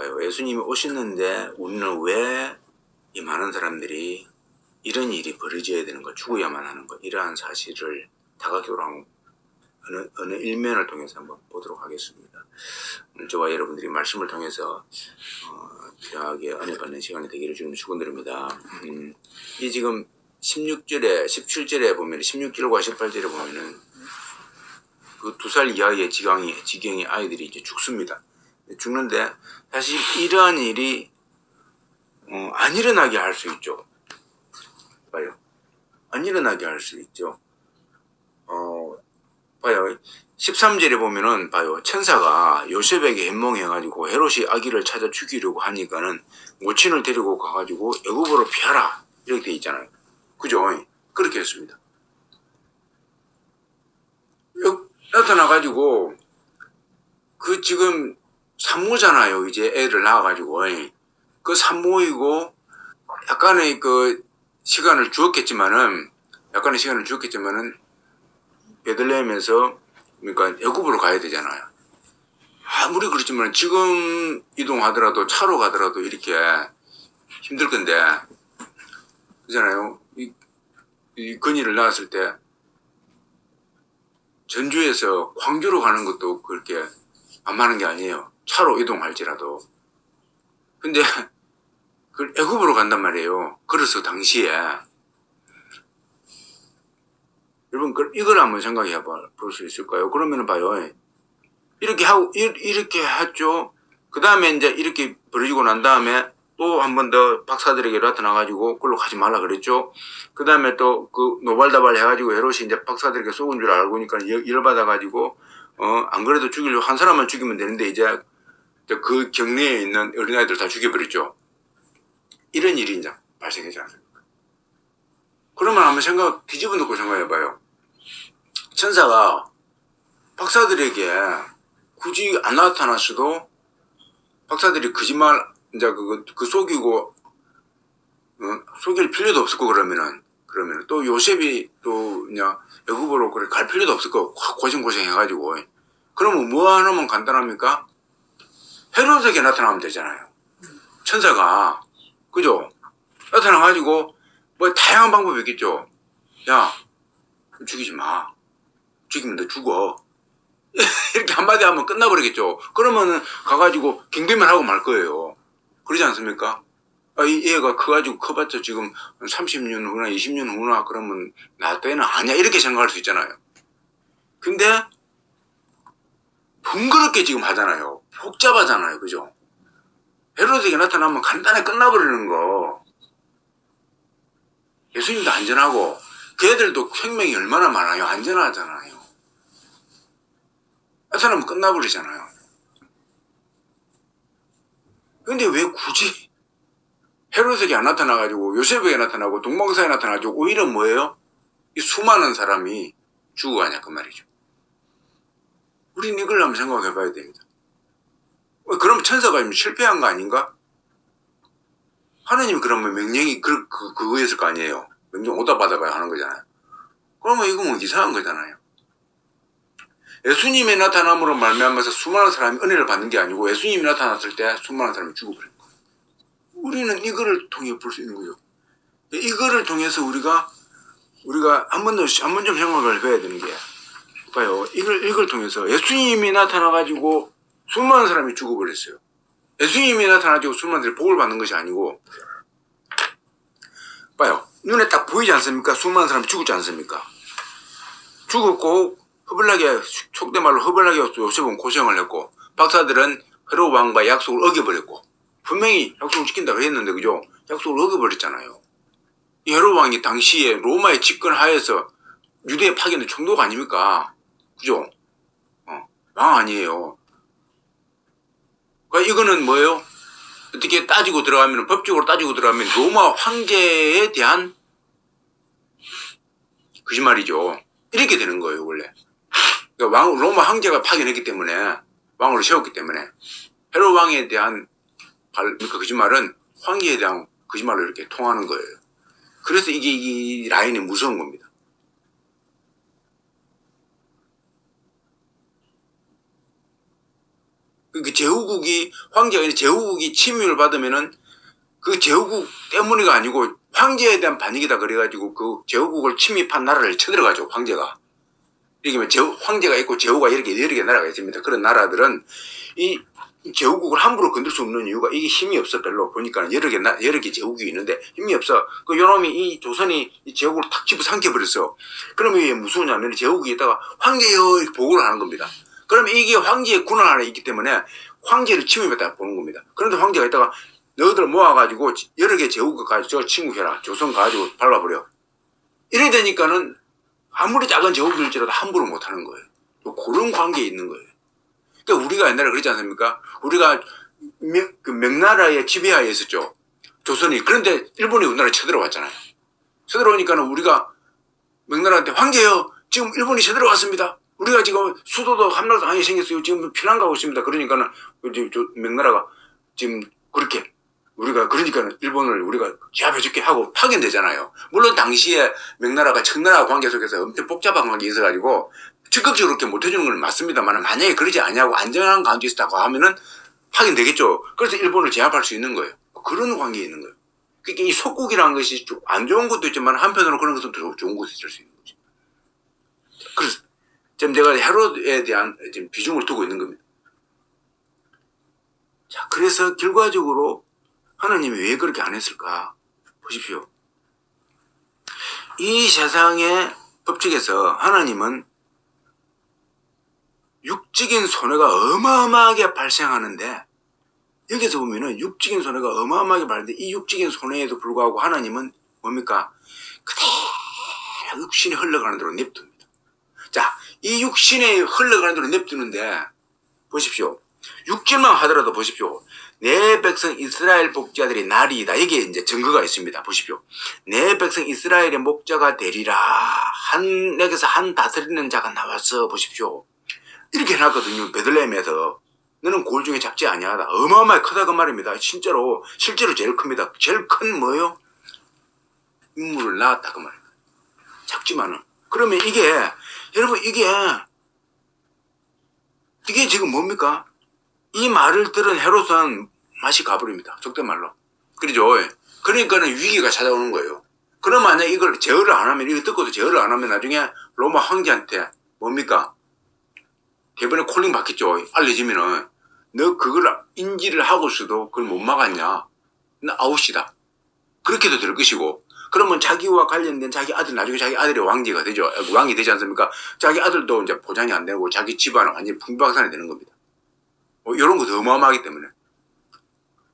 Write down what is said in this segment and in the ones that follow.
봐요. 예수님이 오셨는데 우리는 왜 이 많은 사람들이 이런 일이 벌어져야 되는 거, 죽어야만 하는 거, 이러한 사실을 다각도로 어느 일면을 통해서 한번 보도록 하겠습니다. 오늘 저와 여러분들이 말씀을 통해서 귀하게 은혜 받는 시간이 되기를 주님 축원드립니다. 이 지금 16절에 17절에 보면 16절과 18절에 보면은 그 2살 이하의 지경이 아이들이 이제 죽습니다. 죽는데 사실 이러한 일이 안 일어나게 할 수 있죠. 봐요. 안 일어나게 할 수 있죠. 봐요. 13절에 보면은 봐요. 천사가 요셉에게 현몽해가지고 헤롯이 아기를 찾아 죽이려고 하니까는 모친을 데리고 가가지고 애굽으로 피하라 이렇게 돼 있잖아요. 그죠? 그렇게 했습니다. 나타나가지고 그 지금 산모잖아요. 이제 애를 낳아가지고 그 산모이고 약간의 그 시간을 주었겠지만은 베들레헴에서 그러니까 애굽으로 가야 되잖아요. 아무리 그렇지만 지금 이동하더라도 차로 가더라도 이렇게 힘들 건데 그잖아요. 이 건의를 낳았을 때 전주에서 광주로 가는 것도 그렇게 안 많은 게 아니에요. 차로 이동할지라도. 근데 그 애굽으로 간단 말이에요. 그래서 당시에 여러분 이걸 한번 생각해 볼 수 있을까요? 그러면은 봐요. 이렇게 했죠. 그 다음에 이제 이렇게 벌어지고 난 다음에 또 한 번 더 박사들에게 나타나가지고 그걸로 가지 말라 그랬죠. 그 다음에 또 그 노발다발 해가지고 헤롯이 이제 박사들에게 쏘은 줄 알고니까 열받아가지고 안 그래도 죽이려고 한 사람만 죽이면 되는데 이제 그 경내에 있는 어린아이들 다 죽여버렸죠. 이런 일이 이제 발생하지 않습니까? 그러면 한번 뒤집어 놓고 생각해봐요. 천사가 박사들에게 굳이 안 나타났어도 박사들이 거짓말 이제 그 속이고 속일 필요도 없을 거 그러면은 또 요셉이 또 그냥 애굽으로 그래 갈 필요도 없을 거 고생 해가지고 그러면 뭐 하나면 간단합니까? 헤롯에게 나타나면 되잖아요. 천사가 그죠? 나타나가지고 뭐 다양한 방법이 있겠죠. 야 죽이지 마. 죽이면 너 죽어. 이렇게 한마디 하면 끝나버리겠죠. 그러면은 가가지고 경배만 하고 말 거예요. 그러지 않습니까? 이 애가 커가지고 커봤자 지금 30년 후나 20년 후나 그러면 나 때는 아니야 이렇게 생각할 수 있잖아요. 근데 번거롭게 지금 하잖아요. 복잡하잖아요. 그죠? 헤롯에게 나타나면 간단하게 끝나버리는 거. 예수님도 안전하고 걔들도 생명이 얼마나 많아요. 안전하잖아요. 나타나면 끝나버리잖아요. 근데 왜 굳이 헤롯에게 안 나타나가지고 요셉에게 나타나고 동방사에 나타나가지고 오히려 뭐예요? 이 수많은 사람이 죽어가냐 그 말이죠. 우린 이걸 한번 생각해 봐야 됩니다. 그럼 천사가 실패한 거 아닌가? 하느님이 그러면 명령이 그거였을 거 아니에요. 명령 오다 받아가야 하는 거잖아요. 그러면 이거 뭐 이상한 거잖아요. 예수님의 나타남으로 말미암아서 수많은 사람이 은혜를 받는 게 아니고 예수님이 나타났을 때 수많은 사람이 죽어버린 거예요. 우리는 이거를 통해 볼 수 있는 거죠. 이거를 통해서 우리가 한 번 좀 생각을 해야 되는 게 봐요. 이걸 통해서 예수님이 나타나가지고 수많은 사람이 죽어버렸어요. 예수님이 나타나가지고 수많은 사람이 복을 받는 것이 아니고 봐요. 눈에 딱 보이지 않습니까? 수많은 사람이 죽었지 않습니까? 죽었고 허벌나게 속된 말로 허벌나게 요셉은 고생을 했고 박사들은 헤롯 왕과 약속을 어겨버렸고 분명히 약속을 지킨다고 했는데 그죠? 약속을 어겨버렸잖아요. 이 헤롯 왕이 당시에 로마의 집권하에서 유대에 파견된 총독 아닙니까? 그죠? 왕 아니에요. 그러니까 이거는 뭐예요? 어떻게 따지고 들어가면 법적으로 따지고 들어가면 로마 황제에 대한 거짓말이죠. 이렇게 되는 거예요 원래. 그러니까 로마 황제가 파견했기 때문에 왕으로 세웠기 때문에 헤롯 왕에 대한 그러니까 거짓말은 황제에 대한 거짓말로 이렇게 통하는 거예요. 그래서 이게 이 라인이 무서운 겁니다. 그 제후국이 황제가 아니라 제후국이 침입을 받으면은 그 제후국 때문이가 아니고 황제에 대한 반역이다 그래가지고 그 제후국을 침입한 나라를 쳐들어가죠. 황제가. 이렇게 황제가 있고 제후가 이렇게 여러 개 나라가 있습니다. 그런 나라들은 이 제후국을 함부로 건들 수 없는 이유가 이게 힘이 없어. 별로 보니까 여러 개 제후국이 있는데 힘이 없어. 그 요놈이 이 조선이 이 제후국을 탁 집어삼켜 버렸어. 그러면 이게 무서우냐면 제후국이 있다가 황제여 보고를 하는 겁니다. 그러면 이게 황제의 군원 안에 있기 때문에 황제를 침입했다 보는 겁니다. 그런데 황제가 있다가 너희들 모아가지고 여러 개 제후국 가지고 침묵해라. 조선 가지고 밟아버려. 이래 되니까는 아무리 작은 제후국일지라도 함부로 못하는 거예요. 그런 관계에 있는 거예요. 그러니까 우리가 옛날에 그랬지 않습니까? 우리가 그 명나라의 지배하에 있었죠. 조선이. 그런데 일본이 우리나라에 쳐들어왔잖아요. 쳐들어오니까는 우리가 명나라한테 황제요. 지금 일본이 쳐들어왔습니다. 우리가 지금 수도도 함락도 당하게 생겼어요. 지금 피난 가고 있습니다. 그러니까는 명나라가 지금 그렇게 우리가 그러니까는 일본을 우리가 제압해줄게 하고 파견되잖아요. 물론 당시에 명나라가 청나라 관계 속에서 엄청 복잡한 관계에 있어가지고 적극적으로 그렇게 못해주는 건 맞습니다만 만약에 그러지 않냐고 안전한 관계에 있었다고 하면은 파견되겠죠. 그래서 일본을 제압할 수 있는 거예요. 그런 관계에 있는 거예요. 그러니까 이 속국이라는 것이 안 좋은 것도 있지만 한편으로 그런 것은 더 좋은 것이 있을 수 있는 거죠. 그래서 지금 제가 헤롯에 대한 지금 비중을 두고 있는 겁니다. 자, 그래서 결과적으로 하나님이 왜 그렇게 안 했을까? 보십시오. 이 세상의 법칙에서 하나님은 육적인 손해가 어마어마하게 발생하는데 여기서 보면은 육적인 손해가 어마어마하게 발생하는데 이 육적인 손해에도 불구하고 하나님은 뭡니까? 그대로 육신이 흘러가는 대로 냅둡니다. 자, 이 육신이 흘러가는 대로 냅두는데 보십시오. 육질만 하더라도 보십시오. 내 백성 이스라엘 복자들이 나리이다. 여기에 이제 증거가 있습니다. 보십시오. 내 백성 이스라엘의 목자가 되리라. 내게서 한 다스리는 자가 나왔어. 보십시오. 이렇게 해놨거든요. 베들레헴에서. 너는 골 중에 작지 아니하다. 어마어마하게 크다 그 말입니다. 진짜로 실제로 제일 큽니다. 제일 큰 뭐예요? 인물을 낳았다 그 말입니다. 작지만은. 그러면 이게 여러분 이게 지금 뭡니까? 이 말을 들은 헤롯은 맛이 가버립니다. 속된 말로. 그러죠. 그러니까는 위기가 찾아오는 거예요. 그럼 만약 이걸 제어를 안 하면, 이거 듣고도 제어를 안 하면 나중에 로마 황제한테 뭡니까? 대번에 콜링 받겠죠. 알려지면은 너 그걸 인지를 하고서도 그걸 못 막았냐? 나 아웃이다. 그렇게도 될 것이고, 그러면 자기와 관련된 자기 아들, 나중에 자기 아들이 왕제가 되죠. 왕이 되지 않습니까? 자기 아들도 이제 보장이 안 되고 자기 집안은 완전히 풍비박산이 되는 겁니다. 이런 것도 어마어마하기 때문에.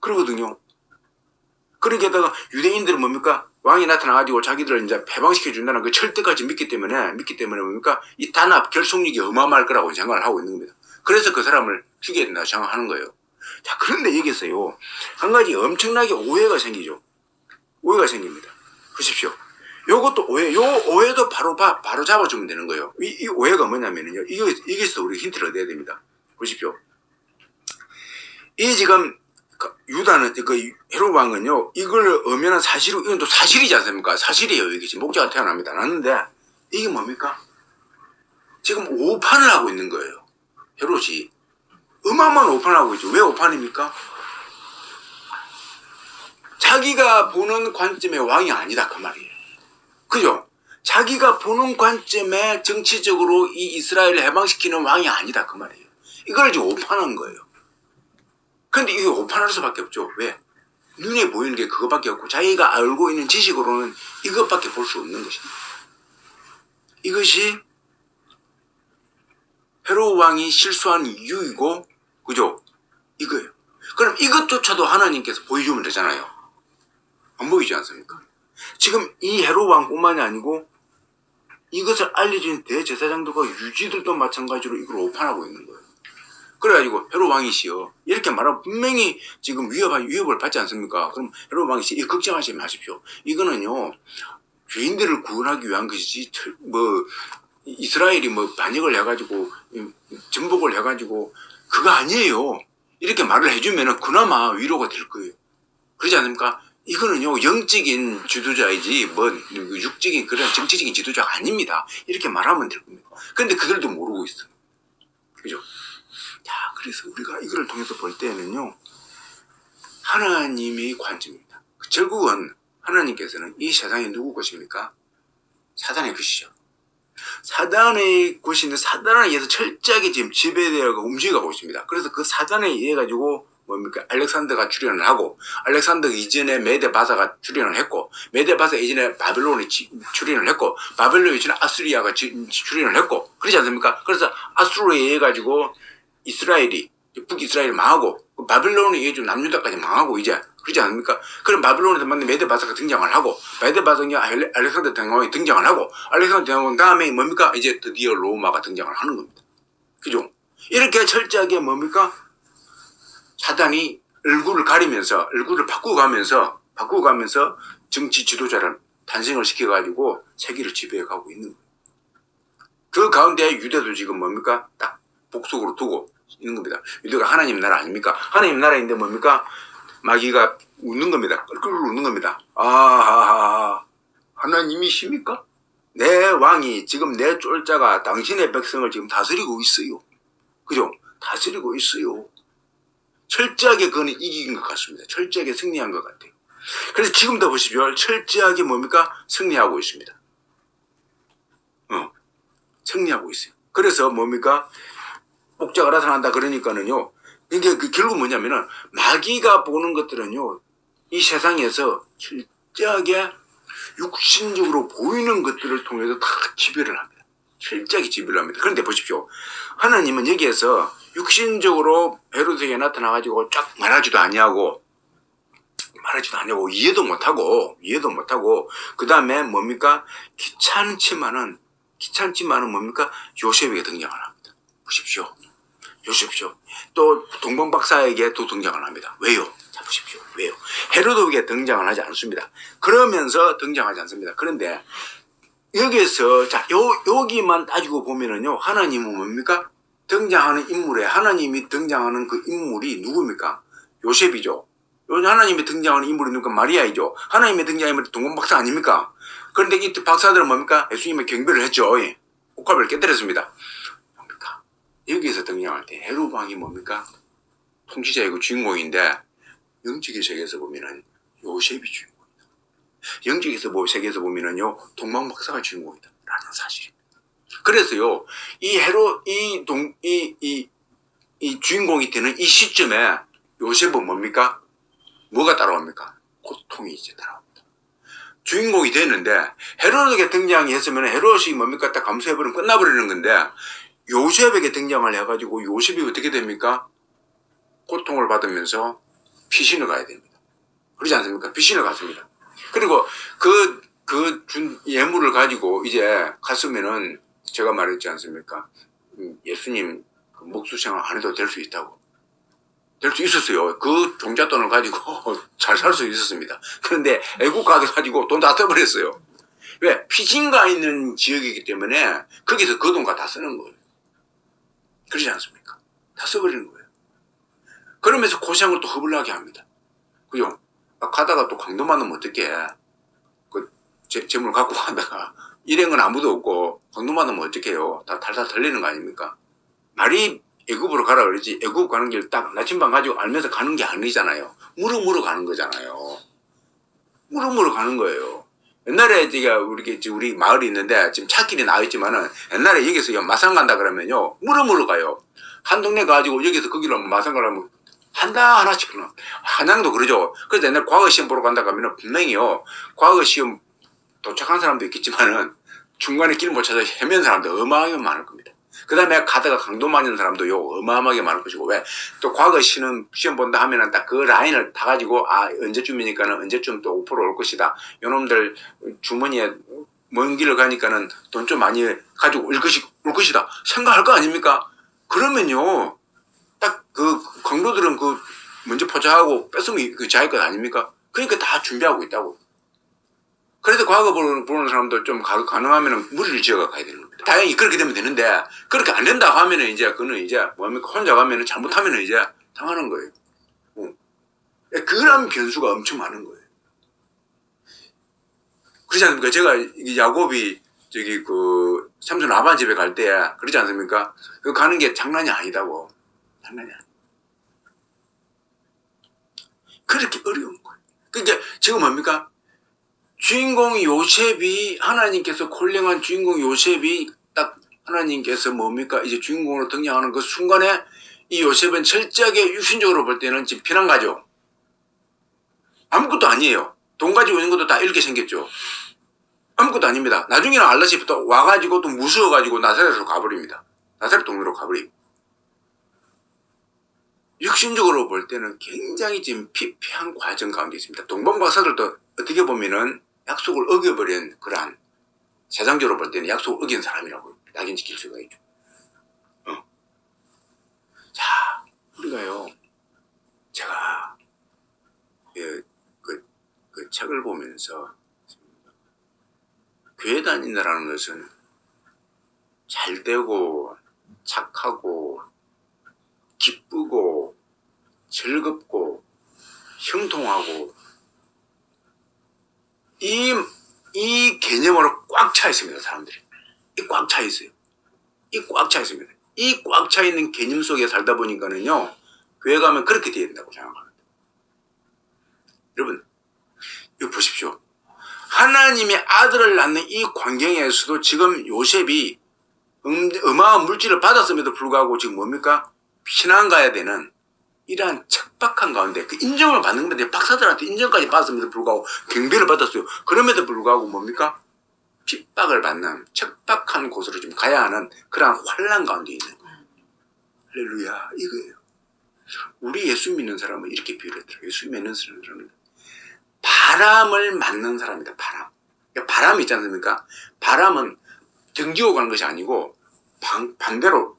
그러거든요. 그러게다가 유대인들은 뭡니까? 왕이 나타나가지고 자기들을 이제 해방시켜준다는 그 철대까지 믿기 때문에 뭡니까? 이 단합, 결속력이 어마어마할 거라고 생각을 하고 있는 겁니다. 그래서 그 사람을 죽여야 된다고 생각하는 거예요. 자, 그런데 여기서요. 한 가지 엄청나게 오해가 생기죠. 오해가 생깁니다. 보십시오. 요것도 오해, 요 오해도 바로 잡아주면 되는 거예요. 이 오해가 뭐냐면요. 여기서 우리 힌트를 얻어야 됩니다. 보십시오. 이 지금 유다는 그 헤롯 왕은요 이걸 엄연한 사실로 이건 또 사실이지 않습니까? 사실이에요. 이게 지금 목자가 태어납니다. 났는데 이게 뭡니까? 지금 오판을 하고 있는 거예요. 헤롯이 어마어마한 오판을 하고 있죠. 왜 오판입니까? 자기가 보는 관점의 왕이 아니다 그 말이에요. 그죠? 자기가 보는 관점에 정치적으로 이 이스라엘을 해방시키는 왕이 아니다 그 말이에요. 이걸 지금 오판한 거예요. 근데 이게 오판할 수밖에 없죠. 왜? 눈에 보이는 게 그것밖에 없고 자기가 알고 있는 지식으로는 이것밖에 볼 수 없는 것입니다. 이것이 헤롯 왕이 실수한 이유이고, 그죠? 이거예요. 그럼 이것조차도 하나님께서 보여주면 되잖아요. 안 보이지 않습니까? 지금 이 헤롯 왕뿐만이 아니고 이것을 알려준 대제사장들과 유지들도 마찬가지로 이걸 오판하고 있는 거예요. 그래가지고 헤롯 왕이시여 이렇게 말하면 분명히 지금 위협을 받지 않습니까? 그럼 헤롯 왕이시 걱정하지 마십시오. 이거는요 죄인들을 구원하기 위한 것이지 이스라엘이 반역을 해가지고 전복을 해가지고 그거 아니에요. 이렇게 말을 해주면은 그나마 위로가 될 거예요. 그렇지 않습니까? 이거는요 영적인 지도자이지 육적인 그런 정치적인 지도자가 아닙니다. 이렇게 말하면 될 겁니다. 그런데 그들도 모르고 있어요. 그죠? 자, 그래서 우리가 이거를 통해서 볼 때는요, 하나님의 관점입니다. 결국은 하나님께서는 이 세상이 누구 것입니까? 사단의 것이죠. 사단의 것인데 사단에 의해서 철저하게 지금 지배되어 움직여가고 있습니다. 그래서 그 사단에 의해 가지고 뭡니까? 알렉산더가 출현을 하고, 알렉산더 이전에 메데바사가 출현을 했고, 메데바사 이전에 바벨론이 출현을 했고, 바벨론 이전에 아수리아가 출현을 했고, 그렇지 않습니까? 그래서 아수르에 의해 가지고 이스라엘이, 북이스라엘이 망하고, 바벨론에 의해 남유다까지 망하고, 이제 그렇지 않습니까? 그럼 바벨론에서 만든 메데바사가 등장을 하고, 메데바사가 알렉산더 대왕이 등장을 하고, 알렉산더 대왕 다음에 뭡니까? 이제 드디어 로마가 등장을 하는 겁니다. 그죠? 이렇게 철저하게 뭡니까? 사단이 얼굴을 가리면서, 얼굴을 바꾸어가면서 정치 지도자를 탄생을 시켜가지고 세계를 지배해가고 있는 거예요. 그 가운데 유대도 지금 뭡니까? 딱 복속으로 두고 있는 겁니다. 유대가 하나님 나라 아닙니까? 하나님 나라인데 뭡니까? 마귀가 웃는 겁니다. 끌끌 웃는 겁니다. 하나님이십니까? 내 왕이 지금 내 쫄자가 당신의 백성을 지금 다스리고 있어요. 그죠? 다스리고 있어요. 철저하게 그거는 이긴 것 같습니다. 철저하게 승리한 것 같아요. 그래서 지금도 보십시오. 철저하게 뭡니까? 승리하고 있습니다. 승리하고 있어요. 그래서 뭡니까? 목자가 나타난다 그러니까는요. 이게 결국 뭐냐면은 마귀가 보는 것들은요. 이 세상에서 철저하게 육신적으로 보이는 것들을 통해서 다 지배를 합니다. 철저하게 지배를 합니다. 그런데 보십시오. 하나님은 여기에서 육신적으로 헤로드에게 나타나가지고 쫙 말하지도 아니하고 이해도 못하고 그 다음에 뭡니까? 귀찮지만은 뭡니까? 요셉에게 등장을 합니다. 보십시오. 또 동방박사에게 또 등장을 합니다. 왜요? 자 보십시오. 왜요? 헤로드에게 등장을 하지 않습니다. 그러면서 등장하지 않습니다. 그런데 여기에서 자 여기만 따지고 보면은요. 하나님은 뭡니까? 하나님이 등장하는 그 인물이 누굽니까? 요셉이죠. 하나님이 등장하는 인물이 누굽니까? 마리아이죠. 하나님이 등장하는 인물이 동방박사 아닙니까? 그런데 이 박사들은 뭡니까? 예수님의 경배를 했죠. 옥합을 깨뜨렸습니다. 뭡니까? 여기에서 등장할 때 헤롯 왕이 뭡니까? 통치자이고 주인공인데 영적인 세계에서 보면은 요셉이 주인공이다. 영적인 세계에서 보면은요 동방박사가 주인공이다. 라는 사실입니다. 그래서요 이 주인공이 되는 이 시점에 요셉은 뭡니까? 뭐가 따라옵니까? 고통이 이제 따라옵니다. 주인공이 되는데 헤롯에게 등장했으면 헤롯이 뭡니까? 딱 감수해버리면 끝나버리는 건데 요셉에게 등장을 해가지고 요셉이 어떻게 됩니까? 고통을 받으면서 피신을 가야 됩니다. 그렇지 않습니까? 피신을 갔습니다. 그리고 준 예물을 가지고 이제 갔으면은 제가 말했지 않습니까? 예수님 목수생활 안 해도 될 수 있다고. 될 수 있었어요. 그 종잣돈을 가지고 잘 살 수 있었습니다. 그런데 애국 가가지고 돈 다 써버렸어요. 왜? 피신가 있는 지역이기 때문에 거기서 그 돈과 다 쓰는 거예요. 그러지 않습니까? 다 써버리는 거예요. 그러면서 고생을 또 허블나게 합니다. 그죠? 가다가 또 강도 만나면 어떡해. 재물 갖고 가다가 일행은 아무도 없고 강도 만나면 어떡해요. 다 탈탈 털리는 거 아닙니까? 말이 애굽으로 가라 그러지 애굽 가는 길 딱 나침반 가지고 알면서 가는 게 아니잖아요. 무릎무릎 가는 거잖아요. 무릎무릎 가는 거예요. 옛날에 제가 우리 마을이 있는데 지금 차길이 나와있지만은 옛날에 여기서 마산 간다 그러면요 무릎무릎 가요. 한 동네 가지고 여기서 거기로 마산 가려면 하나씩 그냥 한양도 그러죠. 그래서 옛날 과거 시험 보러 간다 그러면 분명히요 과거 시험 도착한 사람도 있겠지만은 중간에 길 못 찾아 헤맨 사람도 어마어마하게 많을 겁니다. 그 다음에 가다가 강도 맞는 사람도요 어마어마하게 많을 것이고 왜 또 과거 시험 본다 하면은 딱 그 라인을 타가지고 언제쯤이니까는 언제쯤 또 5% 올 것이다. 요놈들 주머니에 먼 길을 가니까는 돈 좀 많이 가지고 올 것이다 생각할 거 아닙니까? 그러면요 딱 그 강도들은 먼저 포착하고 뺏으면 자기 것 아닙니까? 그러니까 다 준비하고 있다고. 그래서 과거 보는 사람도 좀 가능하면 무리를 지어가 가야 되는 겁니다. 다행히 그렇게 되면 되는데, 그렇게 안 된다고 하면은 그거는 뭡니까? 혼자 가면은 잘못하면은 당하는 거예요. 그런 변수가 엄청 많은 거예요. 그렇지 않습니까? 제가 야곱이 삼손 아바 집에 갈 때, 그렇지 않습니까? 가는 게 장난이 아니다고. 장난이 아니에요. 그렇게 어려운 거예요. 그러니까 지금 뭡니까? 주인공 요셉이 하나님께서 콜링한 주인공 요셉이 딱 하나님께서 뭡니까? 이제 주인공으로 등장하는 그 순간에 이 요셉은 철저하게 육신적으로 볼 때는 지금 비난가죠. 아무것도 아니에요. 돈 가지고 있는 것도 다 이렇게 생겼죠. 아무것도 아닙니다. 나중에는 알라시 또 와가지고 또 무서워가지고 나사렛으로 가버립니다. 나사렛 동네로 가버립니다. 육신적으로 볼 때는 굉장히 지금 피폐한 과정 가운데 있습니다. 동방박사들도 어떻게 보면은 약속을 어겨버린 그러한 세상적으로 볼 때는 약속을 어긴 사람이라고 낙인 지킬 수가 있죠. 자, 우리가요, 제가 그 책을 보면서 교회 다닌다라는 것은 잘 되고 착하고 기쁘고 즐겁고 형통하고 이 개념으로 꽉 차 있습니다. 사람들이. 이 꽉 차 있어요. 이 꽉 차 있습니다. 이 꽉 차 있는 개념 속에 살다 보니까는요, 교회 가면 그렇게 되어야 된다고 생각합니다. 여러분, 이거 보십시오. 하나님의 아들을 낳는 이 광경에서도 지금 요셉이 어마어마한 물질을 받았음에도 불구하고 지금 뭡니까? 피난 가야 되는 이러한 척박한 가운데 그 인정을 받는 건데 박사들한테 인정까지 받았음에도 불구하고 경배를 받았어요. 그럼에도 불구하고 뭡니까? 핍박을 받는 척박한 곳으로 좀 가야 하는 그러한 환난 가운데 있는 거예요. 할렐루야, 이거예요. 우리 예수 믿는 사람은 이렇게 비유를 했더라고요. 예수 믿는 사람은 바람을 맞는 사람이다. 바람. 그러니까 바람이 있지 않습니까? 바람은 등지고 가는 것이 아니고 반대로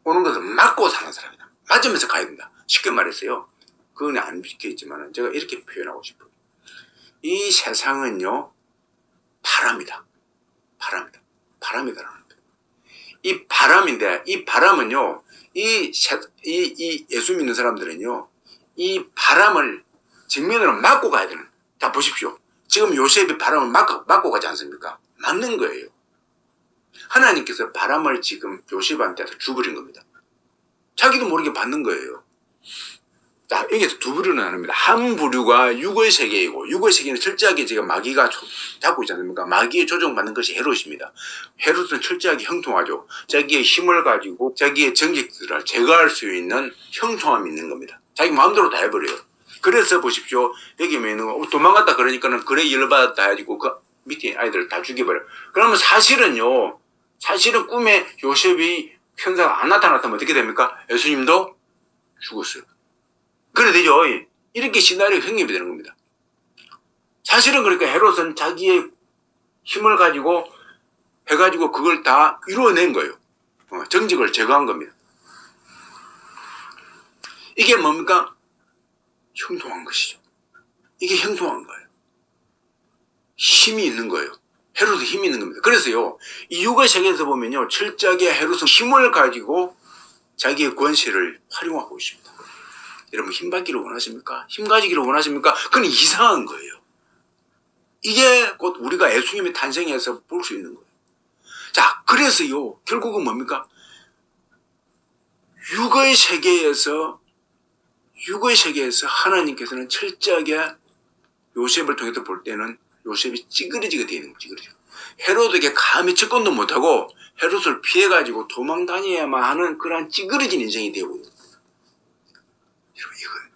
오는 것을 막고 사는 사람이다. 맞으면서 가야 된다. 쉽게 말해서요. 그건 안 비켜있지만 제가 이렇게 표현하고 싶어요. 이 세상은요, 바람이다. 바람이다. 바람이다라는 거예요. 이 바람인데, 이 바람은요, 이 예수 믿는 사람들은요, 이 바람을 정면으로 막고 가야 되는. 자, 보십시오. 지금 요셉이 바람을 막고 가지 않습니까? 맞는 거예요. 하나님께서 바람을 지금 요셉한테 주버린 겁니다. 자기도 모르게 받는 거예요. 자, 여기서 두 부류는 나눕니다. 한 부류가 육의 세계이고, 육의 세계는 철저하게 지금 마귀가 잡고 있지 않습니까? 마귀의 조종받는 것이 헤롯입니다. 헤롯은 철저하게 형통하죠. 자기의 힘을 가지고 자기의 정직들을 제거할 수 있는 형통함이 있는 겁니다. 자기 마음대로 다 해버려요. 그래서 보십시오. 여기 있는 도망갔다 그러니까는 그래 열받았다 해가지고 그 밑에 아이들을 다 죽여버려요. 그러면 사실은 꿈에 요셉이 현사가 안 나타났다면 어떻게 됩니까? 예수님도 죽었어요. 그래 되죠. 이렇게 시나리오 형립이 되는 겁니다. 사실은 그러니까 헤롯은 자기의 힘을 가지고 해가지고 그걸 다 이루어낸 거예요. 정직을 제거한 겁니다. 이게 뭡니까? 형통한 것이죠. 이게 형통한 거예요. 힘이 있는 거예요. 헤롯은 힘이 있는 겁니다. 그래서요, 이 육의 세계에서 보면요, 철저하게 헤롯은 힘을 가지고 자기의 권세를 활용하고 있습니다. 여러분, 힘 받기를 원하십니까? 힘 가지기를 원하십니까? 그건 이상한 거예요. 이게 곧 우리가 예수님의 탄생에서 볼 수 있는 거예요. 자, 그래서요, 결국은 뭡니까? 육의 세계에서 하나님께서는 철저하게 요셉을 통해서 볼 때는 요셉이 찌그러지게 되어 있는 거예요. 찌그러지게. 헤롯에게 감히 접근도 못하고 헤롯을 피해가지고 도망 다녀야만 하는 그러한 찌그러진 인생이 되고 있는 거예요. 이거예요.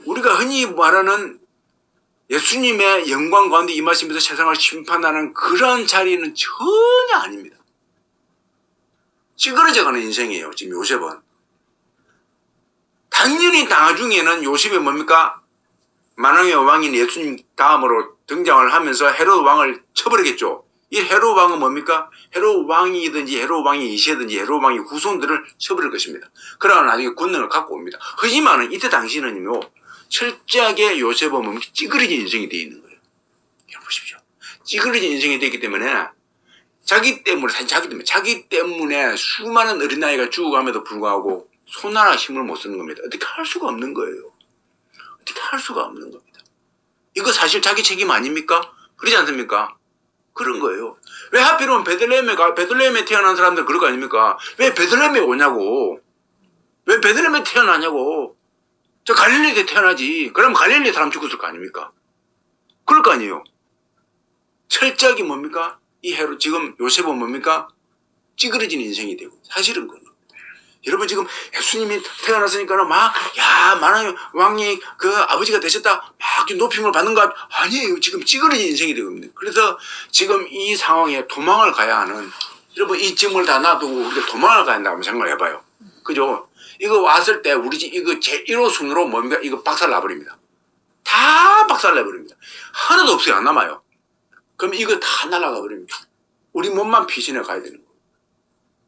우리가 흔히 말하는 예수님의 영광 가운데 임하시면서 세상을 심판하는 그러한 자리는 전혀 아닙니다. 찌그러져가는 인생이에요. 지금 요셉은. 당연히 나중에는 요셉이 뭡니까? 만왕의 왕인 예수님 다음으로 등장을 하면서 헤롯 왕을 쳐버리겠죠. 이 헤롯 왕은 뭡니까? 헤롯 왕이든지 헤롯 왕이 이세든지 헤롯 왕이 후손들을 쳐버릴 것입니다. 그러나 나중에 권능을 갖고 옵니다. 하지만은 이때 당시는요, 철저하게 요셉은 뭡니까? 찌그러진 인생이 되어 있는 거예요. 여러분 보십시오. 찌그러진 인생이 되기 때문에 자기 때문에 수많은 어린아이가 죽어감에도 불구하고 손하나 힘을 못 쓰는 겁니다. 어떻게 할 수가 없는 거예요. 어떻게 할 수가 없는 겁니다. 이거 사실 자기 책임 아닙니까? 그러지 않습니까? 그런 거예요. 왜 하필이면 베들레헴에 태어난 사람들 그런 거 아닙니까? 왜 베들레헴에 오냐고. 왜 베들레헴에 태어나냐고. 저 갈릴리에 태어나지. 그럼 갈릴리 사람 죽었을 거 아닙니까? 그럴 거 아니에요. 철저하게 뭡니까? 이 해로 지금 요셉은 뭡니까? 찌그러진 인생이 되고 사실은 그건 여러분 지금 예수님이 태어났으니까는 만왕의 왕이 그 아버지가 되셨다 막 높임을 받는 것 아니에요. 지금 찌그러진 인생이 되고 있는. 그래서 지금 이 상황에 도망을 가야 하는 여러분 이 짐을 다 놔두고 우리가 도망을 가야 한다고 생각을 해봐요. 그죠? 이거 왔을 때 우리 집 이거 제 1호 순으로 뭡니까? 이거 박살 나버립니다. 다 박살 나버립니다. 하나도 없어요. 안 남아요. 그럼 이거 다 날아가 버립니다. 우리 몸만 피신해 가야 되는 거예요.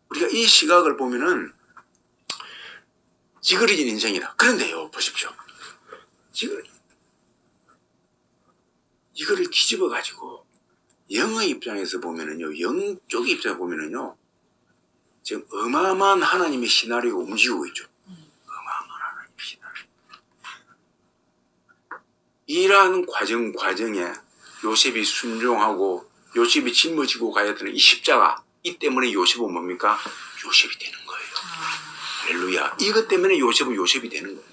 우리가 이 시각을 보면은 찌그러진 인생이다. 그런데요, 보십시오. 이거를 뒤집어 가지고 영의 입장에서 보면은요, 영적 입장에서 보면은요, 지금 어마어마한 하나님의 시나리오가 움직이고 있죠. 어마어마한 하나님의 시나리오. 이러한 과정에 요셉이 순종하고 요셉이 짊어지고 가야 되는 이 십자가, 이 때문에 요셉은 뭡니까? 요셉이 되는 거예요. 할렐루야. 이것 때문에 요셉은 요셉이 되는 거예요.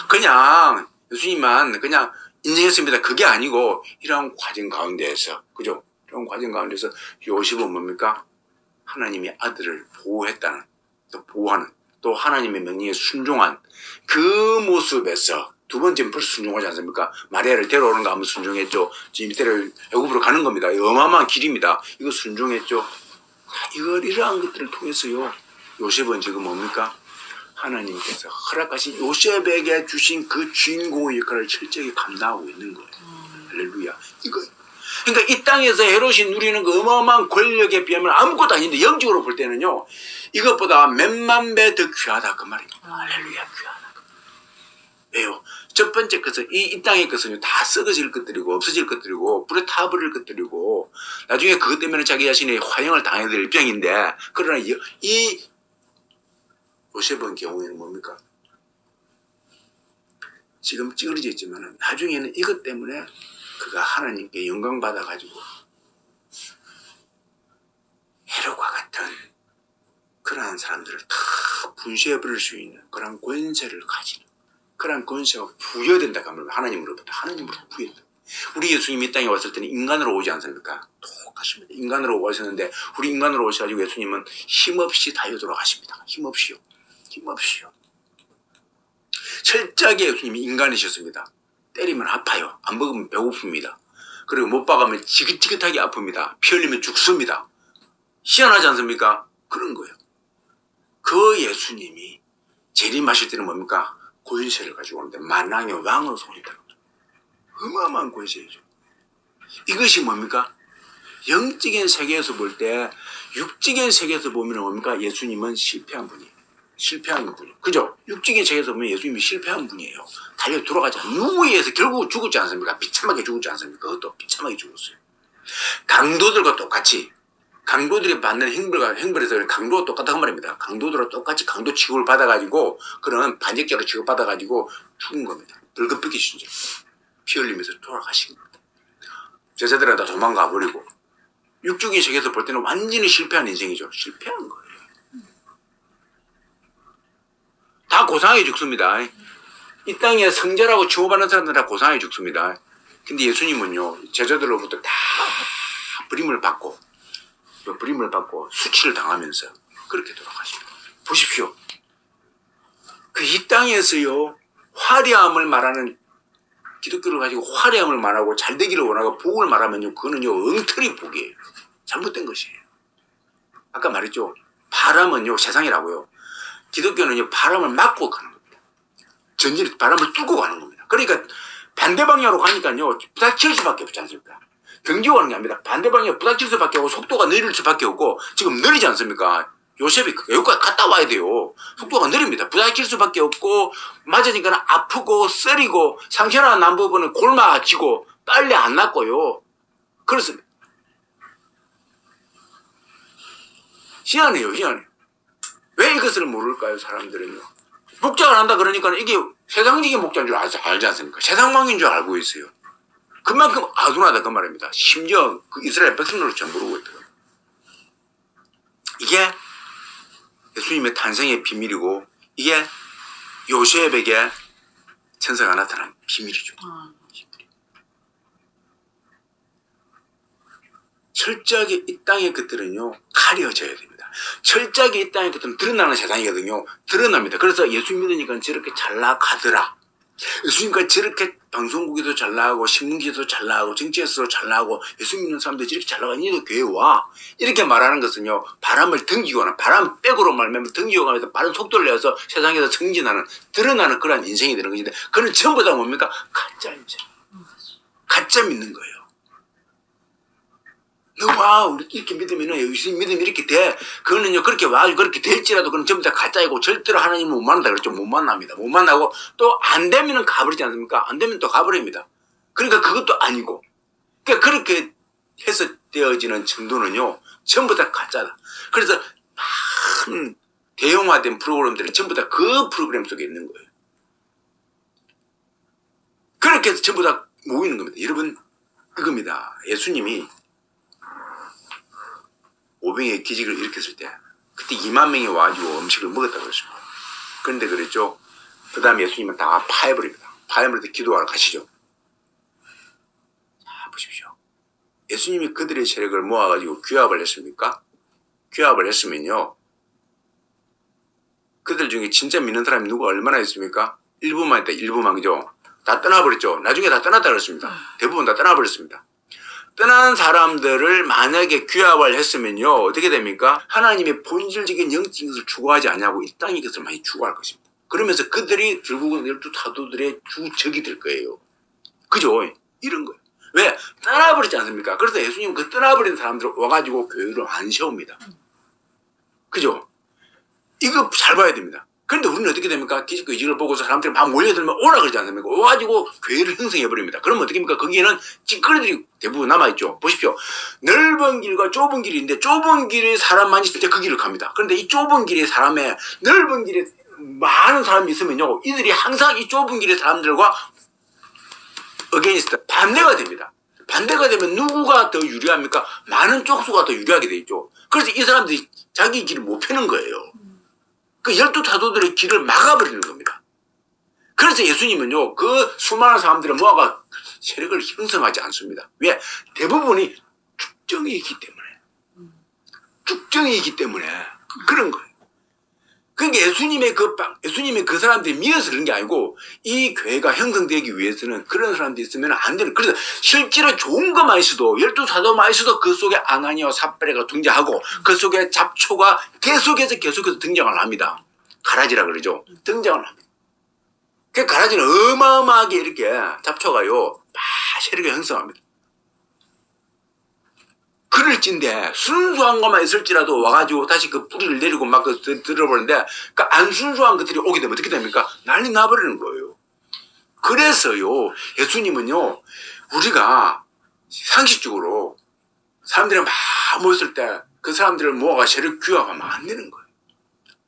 그냥 예수님만 그냥 인정했습니다. 그게 아니고 이러한 과정 가운데에서, 그죠? 이런 과정 가운데서 요셉은 뭡니까? 하나님의 아들을 보호했다는, 또 보호하는, 또 하나님의 명령에 순종한 그 모습에서 두 번째는 벌써 순종하지 않습니까? 마리아를 데려오는 거 한번 순종했죠. 지금 이때를 애굽으로 가는 겁니다. 어마어마한 길입니다. 이거 순종했죠. 이러한 것들을 통해서요. 요셉은 지금 뭡니까? 하나님께서 허락하신 요셉에게 주신 그 주인공의 역할을 철저히 감당하고 있는 거예요. 할렐루야. 이거. 그러니까 이 땅에서 헤롯이 누리는 그 어마어마한 권력에 비하면 아무것도 아닌데 영적으로 볼 때는요. 이것보다 몇만 배 더 귀하다 그 말입니다. 할렐루야. 귀하다. 왜요? 첫 번째 것은 이 땅의 것은요 다 썩어질 것들이고 없어질 것들이고 불에 타버릴 것들이고 나중에 그것 때문에 자기 자신이 화형을 당해야 될 입장인데 그러나 이 요셉의 경우에는 뭡니까? 지금 찌그러져 있지만 나중에는 이것 때문에 그가 하나님께 영광 받아가지고 헤롯과 같은 그러한 사람들을 다 분쇄해버릴 수 있는 그런 권세를 가지는 그런 권세가 부여된다고 하면 하나님으로부터 부여된다. 우리 예수님이 이 땅에 왔을 때는 인간으로 오지 않습니까? 똑같습니다. 인간으로 오셨는데 우리 인간으로 오셔가지고 예수님은 힘없이 다이어트로 가십니다. 힘없이요. 철저하게 예수님이 인간이셨습니다. 때리면 아파요. 안 먹으면 배고픕니다. 그리고 못 박으면 지긋지긋하게 아픕니다. 피 흘리면 죽습니다. 희한하지 않습니까? 그런 거예요. 그 예수님이 재림하실 때는 뭡니까? 권세를 가지고 오는데 만왕의 왕으로 오신다는 거죠. 어마어마한 권세이죠. 이것이 뭡니까? 영적인 세계에서 볼 때 육적인 세계에서 보면 뭡니까? 예수님은 실패한 분이에요. 그죠? 육적인 세계에서 보면 예수님이 실패한 분이에요. 달려 돌아가지 않아. 누구에 의해서 결국 죽었지 않습니까? 비참하게 죽었지 않습니까? 그것도 비참하게 죽었어요. 강도들과 똑같이 강도들이 받는 형벌에서 강도가 똑같다고 말입니다. 강도들과 똑같이 강도 취급을 받아가지고 그런 반역죄로 취급받아가지고 죽은 겁니다. 붉은빛이 진짜 피 흘리면서 돌아가신 겁니다. 제자들은 다 도망가 버리고 육적인 세계에서 볼 때는 완전히 실패한 인생이죠. 실패한 거예요. 다 고상하게 죽습니다. 이 땅에 성자라고 취급받는 사람들은 다 고상하게 죽습니다. 근데 예수님은요 제자들로부터 다 버림을 받고 수치를 당하면서 그렇게 돌아가십니다. 보십시오. 그 이 땅에서요 화려함을 말하는 기독교를 가지고 화려함을 말하고 잘되기를 원하고 복을 말하면요 그거는요 엉터리 복이에요. 잘못된 것이에요. 아까 말했죠. 바람은요 세상이라고요. 기독교는요 바람을 막고 가는 겁니다. 전진이 바람을 뚫고 가는 겁니다. 그러니까 반대 방향으로 가니까요 부닥칠 수밖에 없지 않습니까? 경기가 하는 게 아닙니다. 반대 방향에 부닥칠 수밖에 없고 속도가 느릴 수밖에 없고 지금 느리지 않습니까? 요셉이 여기까지 갔다 와야 돼요. 속도가 느립니다. 부닥칠 수밖에 없고 맞으니까 아프고 쓰리고 상처나 난 부분은 골마지고 빨리 안 낫고요. 그렇습니다. 희한해요. 왜 이것을 모를까요? 사람들은요. 목장을 한다 그러니까 이게 세상적인 목장인 줄 알지 않습니까? 세상망인 줄 알고 있어요. 그만큼 아둔하다 그 말입니다. 심지어 그 이스라엘 백성들도 모르고 있다. 이게 예수님의 탄생의 비밀이고 이게 요셉에게 천사가 나타난 비밀이죠. 철저하게 이 땅의 것들은요 가려져야 됩니다. 철저하게 이 땅의 것들은 드러나는 세상이거든요. 드러납니다. 그래서 예수 믿으니까 저렇게 잘 나가더라. 예수님과 저렇게 방송국에도 잘 나가고 신문기에도 잘 나가고 정치에서도 잘 나가고 예수 믿는 사람들이 저렇게 잘 나가니 너도 교회 와. 이렇게 말하는 것은요 바람을 등기거나 바람 백으로 말하면 등기고 가면서 빠른 속도를 내서 세상에서 승진하는 드러나는 그러한 인생이 되는 것인데 그는 전부 다 뭡니까? 가짜 인생. 가짜 믿는 거예요. 와, 우리 이렇게 믿으면은, 예수님 믿으면 이렇게 돼. 그거는요, 그렇게 와, 그렇게 될지라도 그건 전부 다 가짜이고, 절대로 하나님 못 만난다 그랬죠. 못 만납니다. 못 만나고, 또 안 되면은 가버리지 않습니까? 안 되면 또 가버립니다. 그러니까 그것도 아니고. 그러니까 그렇게 해서 되어지는 정도는요, 전부 다 가짜다. 그래서, 많은 대형화된 프로그램들이 전부 다 그 프로그램 속에 있는 거예요. 그렇게 해서 전부 다 모이는 겁니다. 여러분, 이겁니다. 예수님이 500의 기적을 일으켰을 때 그때 2만 명이 와가지고 음식을 먹었다고 그랬습니다. 그런데 그랬죠. 그 다음에 예수님은 다 파해버립니다. 파해버릴 때 기도하러 가시죠. 자 보십시오. 예수님이 그들의 세력을 모아가지고 규합을 했습니까? 규합을 했으면요. 그들 중에 진짜 믿는 사람이 누가 얼마나 있습니까? 일부만 있다. 일부만 그죠? 다 떠나버렸죠. 나중에 다 떠났다 그랬습니다. 대부분 다 떠나버렸습니다. 떠난 사람들을 만약에 규합을 했으면요 어떻게 됩니까? 하나님의 본질적인 영적인 것을 추구하지 않냐고 이 땅의 것을 많이 추구할 것입니다. 그러면서 그들이 결국은 12 사도들의 주적이 될 거예요. 그죠? 이런 거예요. 왜? 떠나버리지 않습니까? 그래서 예수님은 그 떠나버린 사람들을 와가지고 교회를 안 세웁니다. 그죠? 이거 잘 봐야 됩니다. 그런데 우리는 어떻게 됩니까? 기적을 보고서 사람들이 막 몰려들면 오라 그러지 않습니까? 와가지고 교회를 형성해버립니다. 그러면 어떻게 됩니까? 거기에는 찌꺼리들이 대부분 남아있죠. 보십시오. 넓은 길과 좁은 길이 있는데 좁은 길에 사람만 있을 때 그 길을 갑니다. 그런데 이 좁은 길에 사람에 넓은 길에 많은 사람이 있으면요. 이들이 항상 이 좁은 길의 사람들과 어게인스트 반대가 됩니다. 반대가 되면 누구가 더 유리합니까? 많은 쪽수가 더 유리하게 돼 있죠. 그래서 이 사람들이 자기 길을 못 펴는 거예요. 그 12 사도들의 길을 막아버리는 겁니다. 그래서 예수님은요, 그 수많은 사람들을 모아가 세력을 형성하지 않습니다. 왜? 대부분이 축정이기 때문에. 축정이기 때문에. 그런 거예요. 그러니까 예수님의 그 사람들이 미워서 그런 게 아니고, 이 교회가 형성되기 위해서는 그런 사람들이 있으면 안 되는. 그래서 실제로 좋은 것만 있어도, 12 사도만 있어도 그 속에 아나니아와 삽비라가 등장하고, 그 속에 잡초가 계속해서 등장을 합니다. 가라지라 그러죠. 등장을 합니다. 그 가라지는 어마어마하게 이렇게 잡초가요, 막 세력을 형성합니다. 그럴진데 순수한 것만 있을지라도 와가지고 다시 그 뿌리를 내리고 막 들어버리는데 그 안 순수한 것들이 오게 되면 어떻게 됩니까? 난리 나버리는 거예요. 그래서요 예수님은요 우리가 상식적으로 사람들이 막 모였을 때 그 사람들을 모아가 세력 규합하면 안 되는 거예요.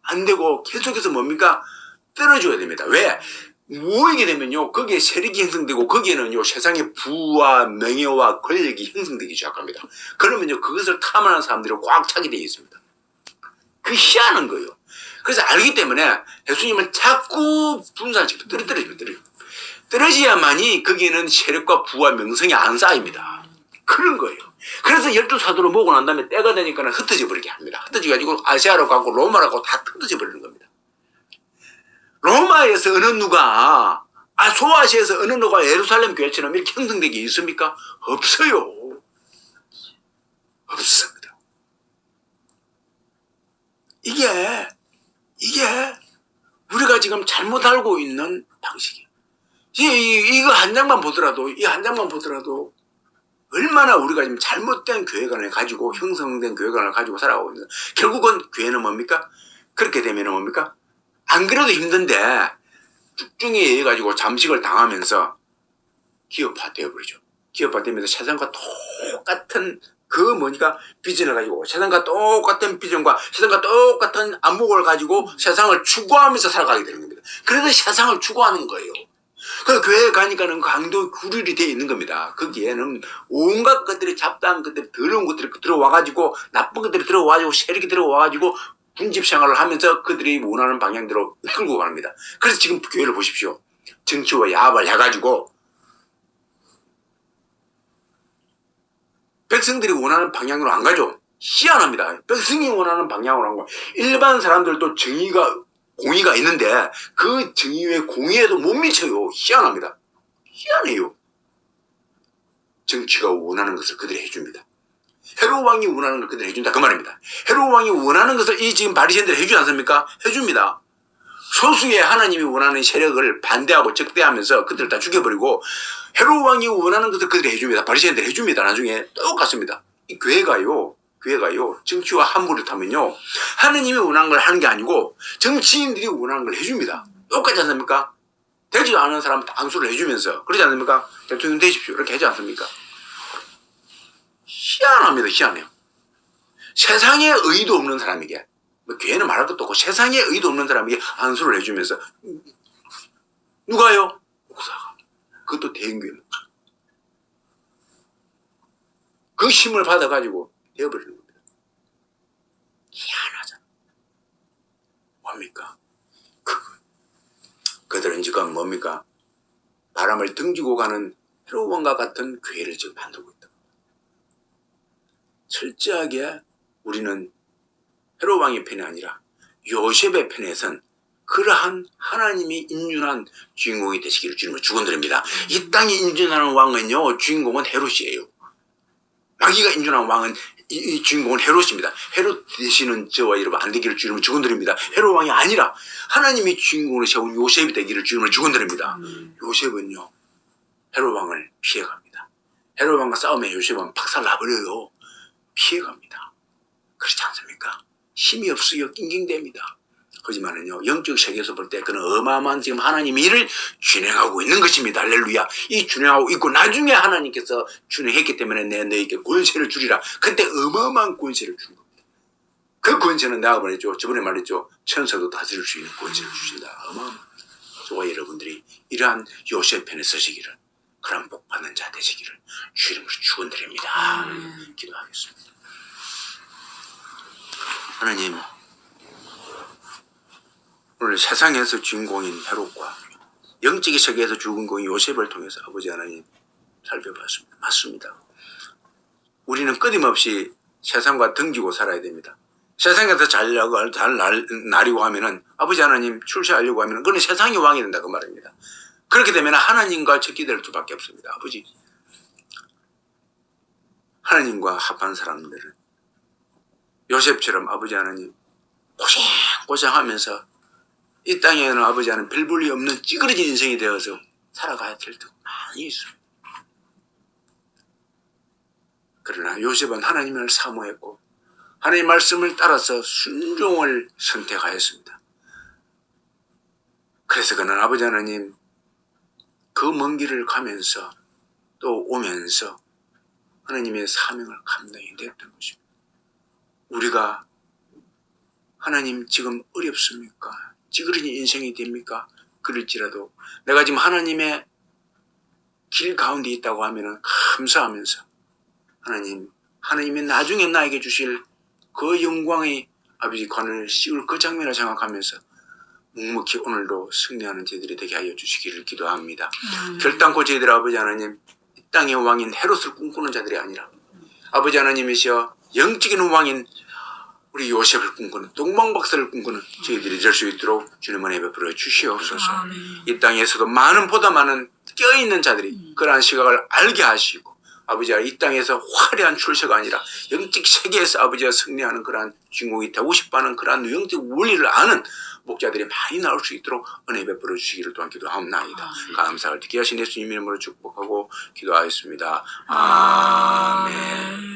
안 되고 계속해서 뭡니까? 떨어져야 됩니다. 왜? 모이게 되면요 거기에 세력이 형성되고 거기에는요 세상의 부와 명예와 권력이 형성되기 시작합니다. 그러면요 그것을 탐하는 사람들이 꽉 차게 되어 있습니다. 그 희한한 거예요. 그래서 알기 때문에 예수님은 자꾸 분산시켜 떨어져야만이 거기에는 세력과 부와 명성이 안 쌓입니다. 그런 거예요. 그래서 12 사도를 모으고 난 다음에 때가 되니까 흩어져 버리게 합니다. 흩어져 가지고 아시아로 가고 로마로 가고 다 흩어져 버리는 겁니다. 로마에서 어느 누가 소아시아에서 어느 누가 예루살렘 교회처럼 이렇게 형성되기 있습니까? 없어요. 없습니다. 이게 우리가 지금 잘못 알고 있는 방식이에요. 이거 한 장만 보더라도 이 한 장만 보더라도 얼마나 우리가 지금 잘못된 교회관을 가지고 형성된 교회관을 가지고 살아가고 있는 결국은 교회는 뭡니까? 그렇게 되면 뭡니까? 안 그래도 힘든데 쭉중에 의해 가지고 잠식을 당하면서 기업화 되어버리죠. 기업화 되면서 세상과 똑같은 비전을 가지고 세상과 똑같은 비전과 세상과 똑같은 안목을 가지고 세상을 추구하면서 살아가게 되는 겁니다. 그래서 세상을 추구하는 거예요. 그 교회에 가니까는 강도 구릴이 되어 있는 겁니다. 거기에는 온갖 것들이 잡다한 것들이 더러운 것들이 들어와가지고 나쁜 것들이 들어와가지고 세력이 들어와가지고 군집 생활을 하면서 그들이 원하는 방향대로 끌고 갑니다. 그래서 지금 교회를 보십시오. 정치와 야합을 해가지고 백성들이 원하는 방향으로 안 가죠. 희한합니다. 백성이 원하는 방향으로 안 가요. 일반 사람들도 공의가 있는데 그 정의의 공의에도 못 미쳐요. 희한합니다. 희한해요. 정치가 원하는 것을 그들이 해줍니다. 헤롯 왕이 원하는 걸 그들이 해준다 그 말입니다. 헤롯 왕이 원하는 것을 이 지금 바리새인들이 해주지 않습니까? 해줍니다. 소수의 하나님이 원하는 세력을 반대하고 적대하면서 그들을 다 죽여버리고 헤롯 왕이 원하는 것을 그들이 해줍니다. 바리새인들이 해줍니다. 나중에 똑같습니다. 이 교회가요 정치와 함부를 타면요 하느님이 원하는 걸 하는 게 아니고 정치인들이 원하는 걸 해줍니다. 똑같지 않습니까? 되지 않은 사람 안수를 해주면서 그러지 않습니까? 대통령 되십시오 이렇게 하지 않습니까? 희한합니다. 희한해요. 세상에 의의도 없는 사람에게 뭐 교회는 말할 것도 없고 세상에 의의도 없는 사람에게 안수를 해주면서 누가요? 목사가. 그것도 대인교회 목사. 그 힘을 받아가지고 되어버리는 겁니다. 희한하잖아. 뭡니까? 그들은 지금 뭡니까? 바람을 등지고 가는 헤롯 왕과 같은 교회를 지금 만들고 있다. 철저하게 우리는 헤롯 왕의 편이 아니라 요셉의 편에선 그러한 하나님이 인준한 주인공이 되시기를 주님을 축원드립니다. 이 땅에 인준하는 왕은요 주인공은 헤롯이에요. 마귀가 인준한 왕은 이 주인공은 헤롯입니다. 헤롯 되시는 저와 여러분 안 되기를 주님을 축원드립니다. 헤롯 왕이 아니라 하나님이 주인공으로 세운 요셉이 되기를 주님을 축원드립니다. 요셉은요 헤롯 왕을 피해갑니다. 헤롯 왕과 싸우면 요셉은 박살나버려요. 피해갑니다. 그렇지 않습니까? 힘이 없어요. 낑낑댑니다. 하지만은요 영적 세계에서 볼 때 그는 어마어마한 지금 하나님의 일을 준행하고 있는 것입니다. 할렐루야. 이 준행하고 있고 나중에 하나님께서 준행했기 때문에 내가 너에게 권세를 주리라. 그때 어마어마한 권세를 주는 겁니다. 그 권세는 내가 말했죠. 저번에 말했죠. 천사도 다스릴 수 있는 권세를 주신다. 어마어마합니다. 저와 여러분들이 이러한 요셉 편에 서시기를 그런 복 받는 자 되시기를 주님으로 축원드립니다. 기도하겠습니다. 하나님 오늘 세상에서 주인공인 헤롯과 영적인 세계에서 주인공인 요셉을 통해서 아버지 하나님 살펴봤습니다. 맞습니다. 우리는 끊임없이 세상과 등지고 살아야 됩니다. 세상에서 잘 나리고 하면은 아버지 하나님 출세하려고 하면은 그건 세상이 왕이 된다 그 말입니다. 그렇게 되면 하나님과 적기될 수밖에 없습니다. 아버지 하나님과 합한 사람들은 요셉처럼 아버지 하나님 고생하면서 이 땅에는 아버지 하나님 별 볼일 없는 찌그러진 인생이 되어서 살아가야 될 때가 많이 있습니다. 그러나 요셉은 하나님을 사모했고 하나님의 말씀을 따라서 순종을 선택하였습니다. 그래서 그는 아버지 하나님 그 먼 길을 가면서 또 오면서 하나님의 사명을 감당해 냈던 것입니다. 우리가 하나님 지금 어렵습니까? 찌그러진 인생이 됩니까? 그럴지라도 내가 지금 하나님의 길 가운데 있다고 하면 감사하면서 하나님이 나중에 나에게 주실 그 영광의 아버지 관을 씌울 그 장면을 생각하면서 묵묵히 오늘도 승리하는 저희들이 되게 하여 주시기를 기도합니다. 결단코 저희들 아버지 하나님 이 땅의 왕인 헤롯을 꿈꾸는 자들이 아니라 아버지 하나님이시여 영적인 왕인 우리 요셉을 꿈꾸는 동방박사를 꿈꾸는 저희들이 될 수 있도록 주님 은혜 베풀어 주시옵소서. 이 땅에서도 보다 많은 껴있는 자들이 그러한 시각을 알게 하시고 아버지가 이 땅에서 화려한 출세가 아니라 영적 세계에서 아버지가 승리하는 그러한 주인공이 되고 싶어하는 그러한 영적 원리를 아는 목자들이 많이 나올 수 있도록 은혜 베풀어 주시기를 또한 기도하옵나이다. 감사를 듣게 하신 예수님 이름으로 축복하고 기도하였습니다. 아멘.